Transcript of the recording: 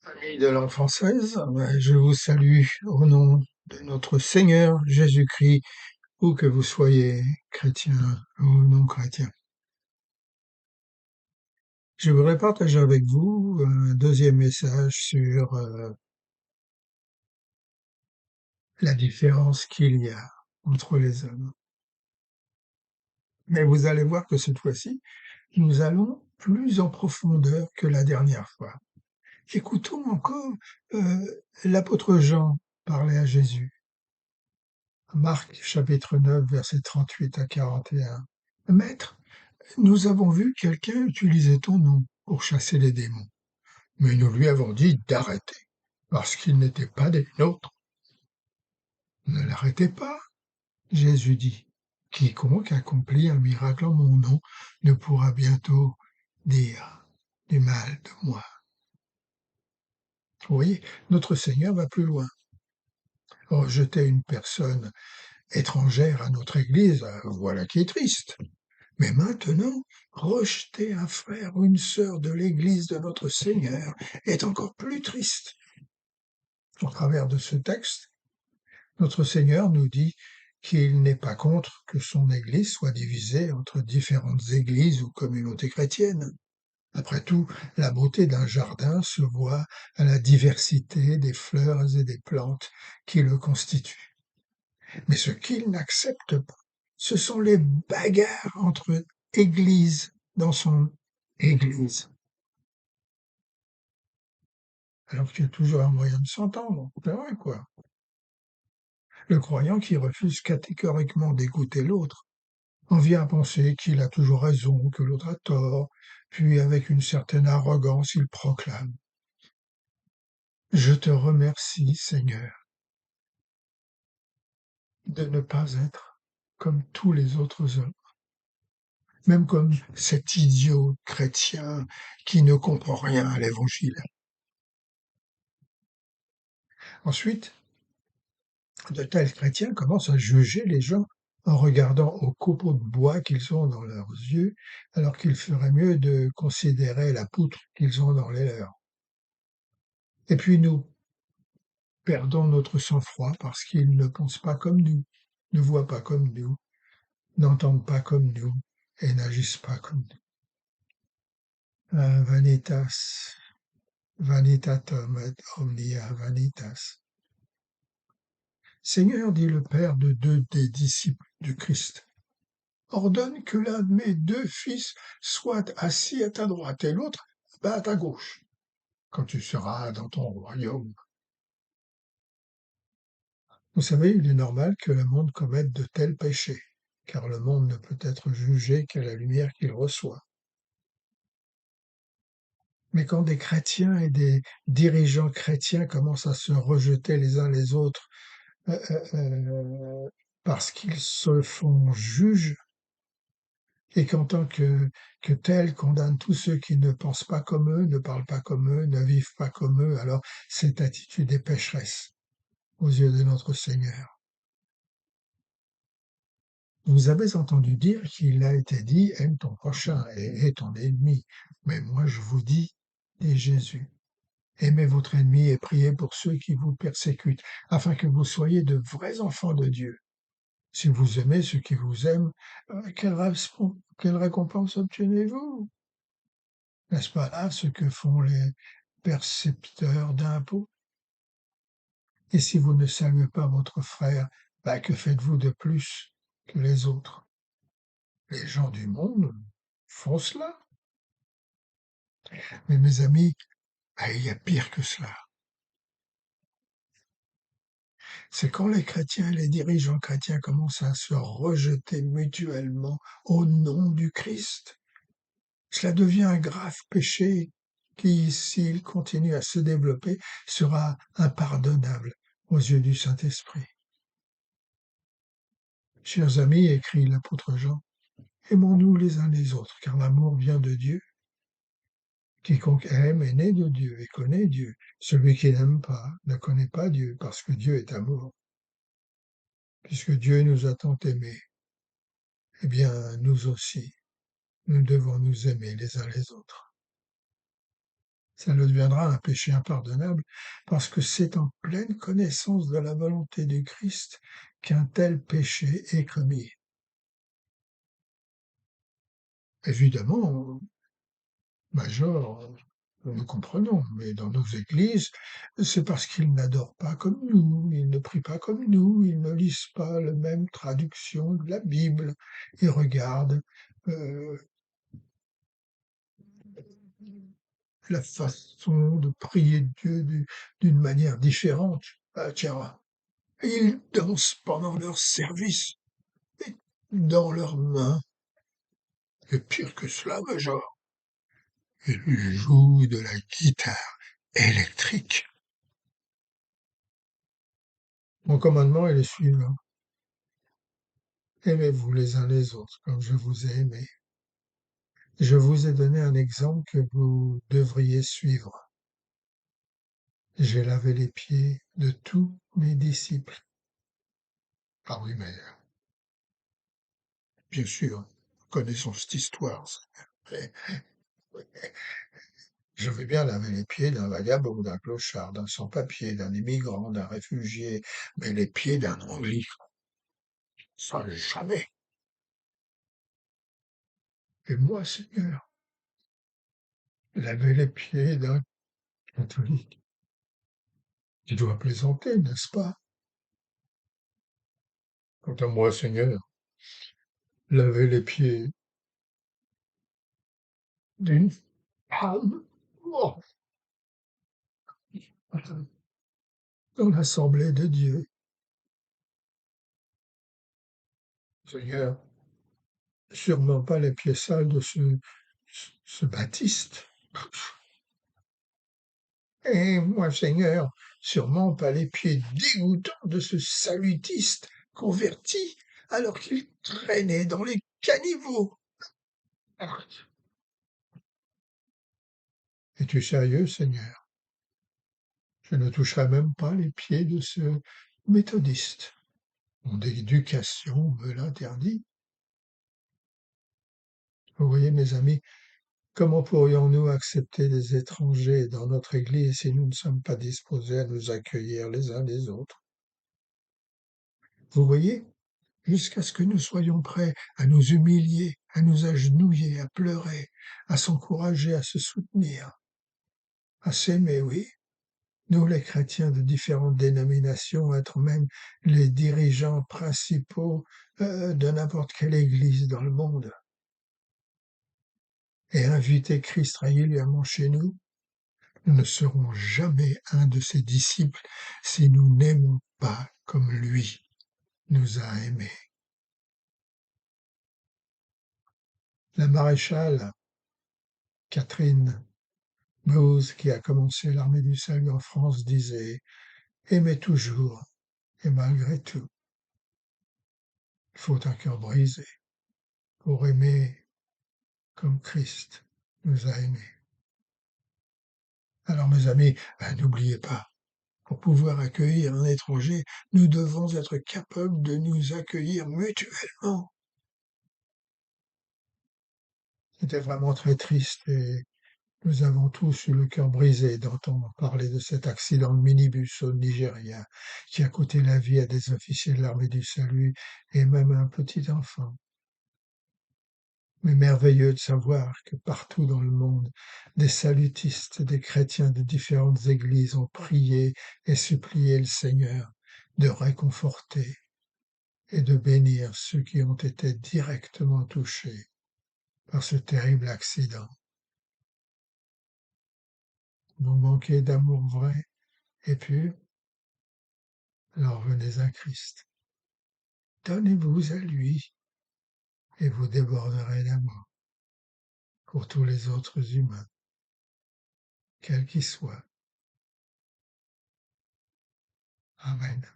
Amis de langue française, je vous salue au nom de notre Seigneur Jésus-Christ, où que vous soyez chrétien ou non chrétien. Je voudrais partager avec vous un deuxième message sur la différence qu'il y a entre les hommes. Mais vous allez voir que cette fois-ci, nous allons plus en profondeur que la dernière fois. Écoutons encore l'apôtre Jean parler à Jésus. Marc chapitre 9, versets 38 à 41. Maître, nous avons vu quelqu'un utiliser ton nom pour chasser les démons, mais nous lui avons dit d'arrêter, parce qu'il n'était pas des nôtres. Ne l'arrêtez pas, Jésus dit. Quiconque accomplit un miracle en mon nom ne pourra bientôt dire du mal de moi. Vous voyez, notre Seigneur va plus loin. Rejeter une personne étrangère à notre Église, voilà qui est triste. Mais maintenant, rejeter un frère ou une sœur de l'Église de notre Seigneur est encore plus triste. Au travers de ce texte, notre Seigneur nous dit qu'il n'est pas contre que son Église soit divisée entre différentes églises ou communautés chrétiennes. Après tout, la beauté d'un jardin se voit à la diversité des fleurs et des plantes qui le constituent. Mais ce qu'il n'accepte pas, ce sont les bagarres entre églises dans son église. Alors qu'il y a toujours un moyen de s'entendre, c'est vrai quoi. Le croyant qui refuse catégoriquement d'écouter l'autre en vient à penser qu'il a toujours raison, que l'autre a tort, puis avec une certaine arrogance il proclame: Je te remercie, Seigneur, de ne pas être comme tous les autres hommes. Même comme cet idiot chrétien qui ne comprend rien à l'évangile. Ensuite, de tels chrétiens commencent à juger les gens en regardant aux copeaux de bois qu'ils ont dans leurs yeux, alors qu'il ferait mieux de considérer la poutre qu'ils ont dans les leurs. Et puis nous perdons notre sang-froid parce qu'ils ne pensent pas comme nous, ne voient pas comme nous, n'entendent pas comme nous et n'agissent pas comme nous. Vanitas, vanitatum et omnia vanitas. Seigneur, dit le père de deux des disciples du Christ, ordonne que l'un de mes deux fils soit assis à ta droite et l'autre à ta gauche, quand tu seras dans ton royaume. Vous savez, il est normal que le monde commette de tels péchés, car le monde ne peut être jugé qu'à la lumière qu'il reçoit. Mais quand des chrétiens et des dirigeants chrétiens commencent à se rejeter les uns les autres parce qu'ils se font juges, et qu'en tant que tels condamnent tous ceux qui ne pensent pas comme eux, ne parlent pas comme eux, ne vivent pas comme eux, alors cette attitude est pécheresse aux yeux de notre Seigneur. Vous avez entendu dire qu'il a été dit: aime ton prochain et hais ton ennemi. Mais moi je vous dis, dit Jésus, aimez votre ennemi et priez pour ceux qui vous persécutent, afin que vous soyez de vrais enfants de Dieu. Si vous aimez ceux qui vous aiment, quelle récompense obtenez-vous? N'est-ce pas là ce que font les percepteurs d'impôts? Et si vous ne saluez pas votre frère, que faites-vous de plus que les autres? Les gens du monde font cela. Mais mes amis, il y a pire que cela. C'est quand les chrétiens et les dirigeants chrétiens commencent à se rejeter mutuellement au nom du Christ. Cela devient un grave péché qui, s'il continue à se développer, sera impardonnable aux yeux du Saint-Esprit. Chers amis, écrit l'apôtre Jean, aimons-nous les uns les autres, car l'amour vient de Dieu. Quiconque aime est né de Dieu et connaît Dieu. Celui qui n'aime pas ne connaît pas Dieu, parce que Dieu est amour. Puisque Dieu nous a tant aimés, eh bien, nous aussi, nous devons nous aimer les uns les autres. ça le deviendra un péché impardonnable, parce que c'est en pleine connaissance de la volonté du Christ qu'un tel péché est commis. Évidemment, Major, nous comprenons, mais dans nos églises, c'est parce qu'ils n'adorent pas comme nous, ils ne prient pas comme nous, ils ne lisent pas la même traduction de la Bible, ils regardent euh, la façon de prier Dieu d'une manière différente. Ah, tiens, ils dansent pendant leur service, et dans leurs mains, et pire que cela, Major, ils jouent de la guitare électrique. Mon commandement est le suivant. Aimez-vous les uns les autres comme je vous ai aimé. Je vous ai donné un exemple que vous devriez suivre. J'ai lavé les pieds de tous mes disciples. Ah oui, mais bien sûr, nous connaissons cette histoire. Mais je veux bien laver les pieds d'un vagabond, d'un clochard, d'un sans-papier, d'un immigrant, d'un réfugié, mais les pieds d'un anglican, ça jamais. Et moi, Seigneur, laver les pieds d'un catholique. Tu dois plaisanter, n'est-ce pas? Quant à moi, Seigneur, laver les pieds d'une femme oh, dans l'assemblée de Dieu. Seigneur, sûrement pas les pieds sales de ce Baptiste. Et moi, Seigneur, sûrement pas les pieds dégoûtants de ce salutiste converti alors qu'il traînait dans les caniveaux. Es-tu sérieux, Seigneur? Je ne toucherai même pas les pieds de ce méthodiste. Mon éducation me l'interdit. Vous voyez, mes amis, comment pourrions-nous accepter des étrangers dans notre Église si nous ne sommes pas disposés à nous accueillir les uns les autres? Vous voyez, jusqu'à ce que nous soyons prêts à nous humilier, à nous agenouiller, à pleurer, à s'encourager, à se soutenir, à s'aimer, oui. Nous, les chrétiens de différentes dénominations, être même les dirigeants principaux de n'importe quelle église dans le monde, et inviter Christ régulièrement chez nous, nous ne serons jamais un de ses disciples si nous n'aimons pas comme lui nous a aimés. La maréchale Catherine Bowes, qui a commencé l'armée du salut en France, disait « Aimez toujours et malgré tout, il faut un cœur brisé pour aimer comme Christ nous a aimés. » Alors mes amis, n'oubliez pas, pour pouvoir accueillir un étranger, nous devons être capables de nous accueillir mutuellement. C'était vraiment très triste et nous avons tous eu le cœur brisé d'entendre parler de cet accident de minibus au Nigeria qui a coûté la vie à des officiers de l'armée du salut et même à un petit enfant. Mais merveilleux de savoir que partout dans le monde, des salutistes, des chrétiens de différentes églises ont prié et supplié le Seigneur de réconforter et de bénir ceux qui ont été directement touchés par ce terrible accident. Vous manquez d'amour vrai et pur, alors venez à Christ. Donnez-vous à lui et vous déborderez d'amour pour tous les autres humains, quels qu'ils soient. Amen.